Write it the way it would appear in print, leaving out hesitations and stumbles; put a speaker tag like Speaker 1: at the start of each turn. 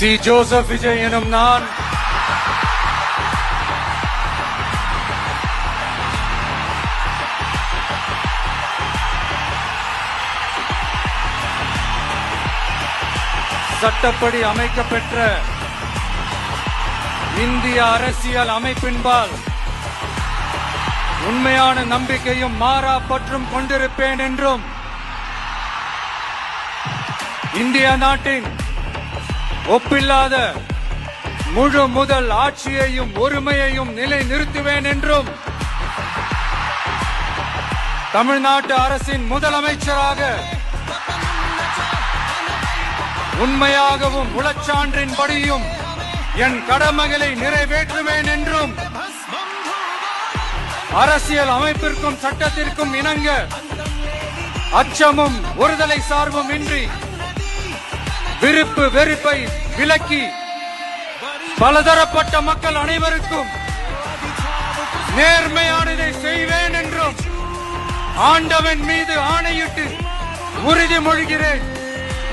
Speaker 1: C. Joseph Vijay எனும் நான் சட்டப்படி அமைக்கப்பெற்ற இந்திய அரசியல் அமைப்பின்பால் உண்மையான நம்பிக்கையும் மாறா பற்றும் கொண்டிருப்பேன் என்றும் இந்திய நாட்டின் ஒப்பில்லாத முழு முதல் ஆட்சியையும் ஒருமையையும் நிலைநிறுத்துவேன் என்றும் தமிழ்நாட்டு அரசின் முதலமைச்சராக உண்மையாகவும் உளச்சான்றின்படியும் என் கடமைகளை நிறைவேற்றுவேன் என்றும் அரசியல் அமைப்பிற்கும் சட்டத்திற்கும் இணங்க அச்சமும் ஒருதலை சார்பும் இன்றி விருப்பு வெறுப்பை விலக்கி பலதரப்பட்ட மக்கள் அனைவருக்கும் நேர்மையானதை செய்வேன் என்றும் ஆண்டவன் மீது ஆணையிட்டு உறுதிமொழிகிறேன்.